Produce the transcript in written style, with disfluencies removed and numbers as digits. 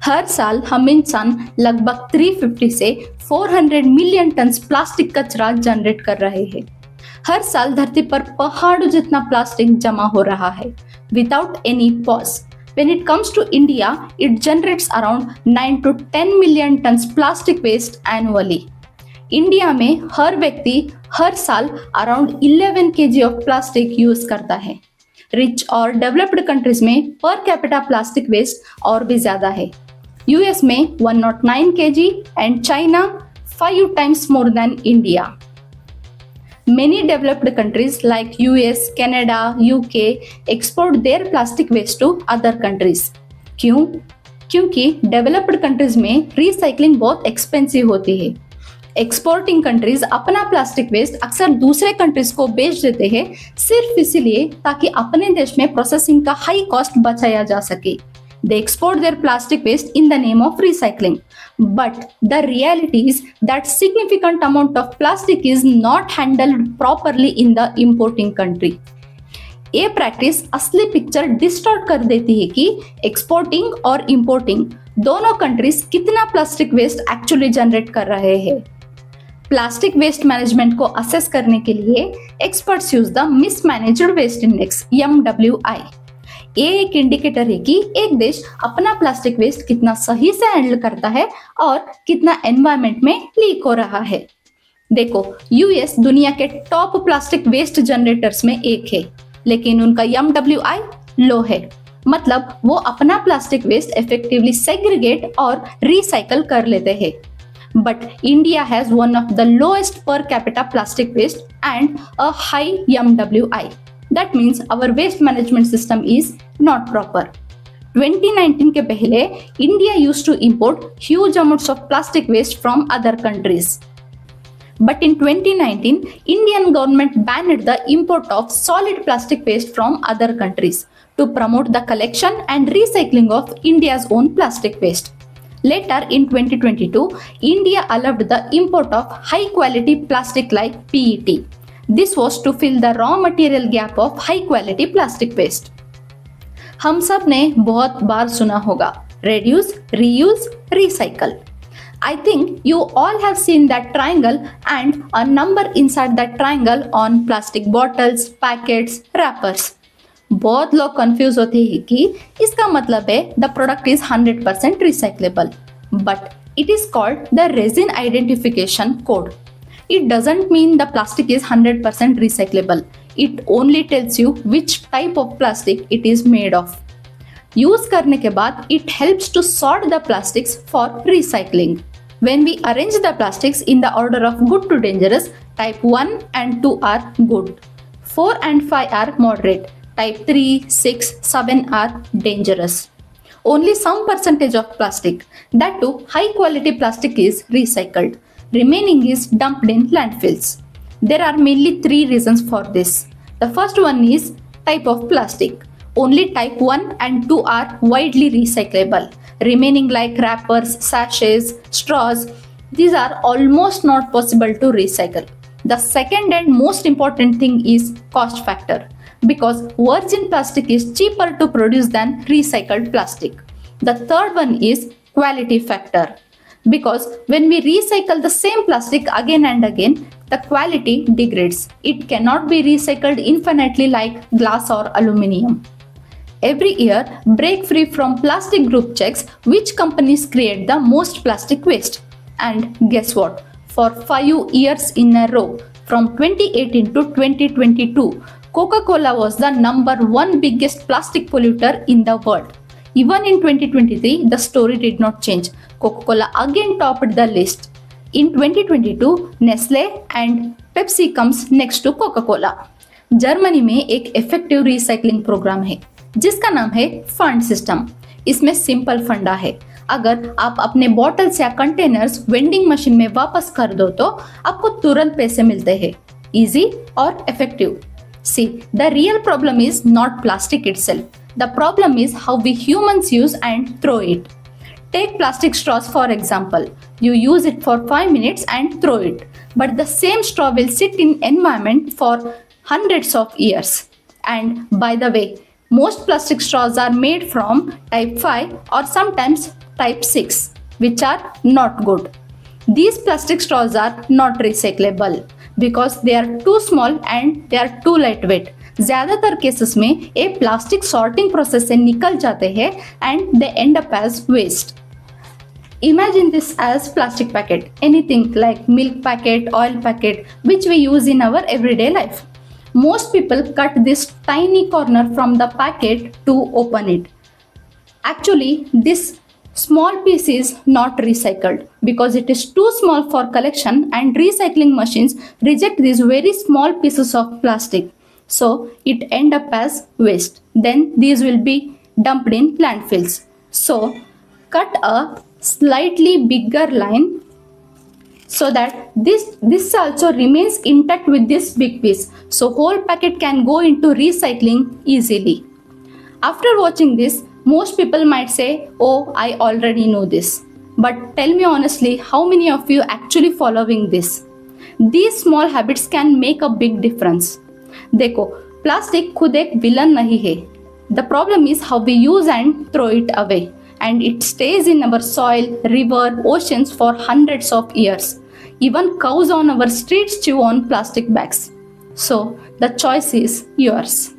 हर साल हम इंसान लगभग 350 से 400 मिलियन टन प्लास्टिक कचरा जनरेट कर रहे हैं। हर साल धरती पर पहाड़ों जितना प्लास्टिक जमा हो रहा है without any pause. When it comes to India, it generates around 9 to 10 million tons plastic waste annually. India में हर व्यक्ति हर साल around 11 kg of plastic use करता है। रिच और डेवलप्ड कंट्रीज में पर कैपिटा प्लास्टिक वेस्ट और भी ज्यादा है। यूएस में 109 kg and China 5 times more than India. Many developed countries like US, Canada, UK export their plastic waste to other countries. क्यों? क्योंकि डेवलप्ड कंट्रीज में रिसाइकलिंग बहुत एक्सपेंसिव होती है। एक्सपोर्टिंग कंट्रीज अपना प्लास्टिक वेस्ट अक्सर दूसरे कंट्रीज को बेच देते हैं सिर्फ इसीलिए ताकि अपने देश में प्रोसेसिंग का हाई कॉस्ट बचाया जा सके। They export their plastic waste in the name of recycling. But the reality is that significant amount of plastic is not handled properly in the importing country. ये प्रैक्टिस असली picture distort कर देती है कि exporting और importing दोनों countries कितना plastic west actually generate कर रहे हैं। प्लास्टिक वेस्ट मैनेजमेंट को असेस करने के लिए experts use the mismanaged waste index MWI। ये एक इंडिकेटर है कि एक देश अपना प्लास्टिक वेस्ट कितना सही से हैंडल करता है और कितना एनवायरनमेंट में लीक हो रहा है। देखो, यूएस दुनिया के टॉप प्लास्टिक वेस्ट जनरेटर्स में एक है, लेकिन उनका MWI लो है। मतलब वो अपना प्लास्टिक वेस्ट इफेक्टिवली सेग्रीगेट और रिसाइकल कर लेते हैं। But India has one of the lowest per capita plastic waste and a high MWI. That means our waste management system is not proper. 2019 के पहले India used to import huge amounts of plastic waste from other countries. But in 2019, Indian government banned the import of solid plastic waste from other countries to promote the collection and recycling of India's own plastic waste. Later in 2022, India allowed the import of high quality plastic like PET. This was to fill the raw material gap of high quality plastic waste. हम सब ने बहुत बार सुना होगा reduce, reuse, recycle. I think you all have seen that triangle and a number inside that triangle on plastic bottles, packets, wrappers. बहुत लोग confuse होते हैं कि इसका मतलब है the product is 100% recyclable, but it is called the resin identification code. It doesn't mean the plastic is 100% recyclable. It only tells you which type of plastic it is made of. Use करने के बाद it helps to sort the plastics for recycling. When we arrange the plastics in the order of good to dangerous, type 1 and 2 are good. 4 and 5 are moderate. Type 3, 6, 7 are dangerous. Only some percentage of plastic, that too high quality plastic, is recycled. Remaining is dumped in landfills. There are mainly 3 reasons for this. The first one is type of plastic. Only type 1 and 2 are widely recyclable. Remaining like wrappers, sachets, straws, these are almost not possible to recycle. The second and most important thing is cost factor, because virgin plastic is cheaper to produce than recycled plastic. The third one is quality factor. Because when we recycle the same plastic again and again, the quality degrades. It cannot be recycled infinitely like glass or aluminium. Every year, Break Free from Plastic Group checks which companies create the most plastic waste. And guess what? For 5 years in a row, from 2018 to 2022, Coca-Cola was the number 1 biggest plastic polluter in the world. Even in 2023, the story did not change. Coca-Cola again topped the list. In 2022, Nestle and Pepsi comes next to Coca-Cola. Germany में एक effective recycling programme है जिसका नाम है fund system. इसमें simple फंडा है। अगर आप अपने बॉटल्स या कंटेनर्स वेंडिंग मशीन में वापस कर दो तो आपको तुरंत पैसे मिलते हैं। इजी और effective. See, the real problem is not plastic itself. The problem is how we humans use and throw it. Take plastic straws for example. You use it for 5 minutes and throw it. But the same straw will sit in environment for hundreds of years. And by the way, most plastic straws are made from type 5 or sometimes type 6, which are not good. These plastic straws are not recyclable because they are too small and they are too lightweight. ज़्यादातर cases में ये plastic sorting process से निकल जाते हैं and they end up as waste. Imagine this as plastic packet, anything like milk packet, oil packet, which we use in our everyday life. Most people cut this tiny corner from the packet to open it. Actually, this small piece is not recycled because it is too small for collection and recycling machines reject these very small pieces of plastic. So it end up as waste. Then these will be dumped in landfills. So cut a slightly bigger line so that this also remains intact with this big piece. So whole packet can go into recycling easily. After watching this, most people might say, oh, I already know this. But tell me honestly, how many of you actually following this? These small habits can make a big difference. देखो, plastic खुद एक villain नहीं है. The problem is how we use and throw it away. And it stays in our soil, river, oceans for hundreds of years. Even cows on our streets chew on plastic bags. So the choice is yours.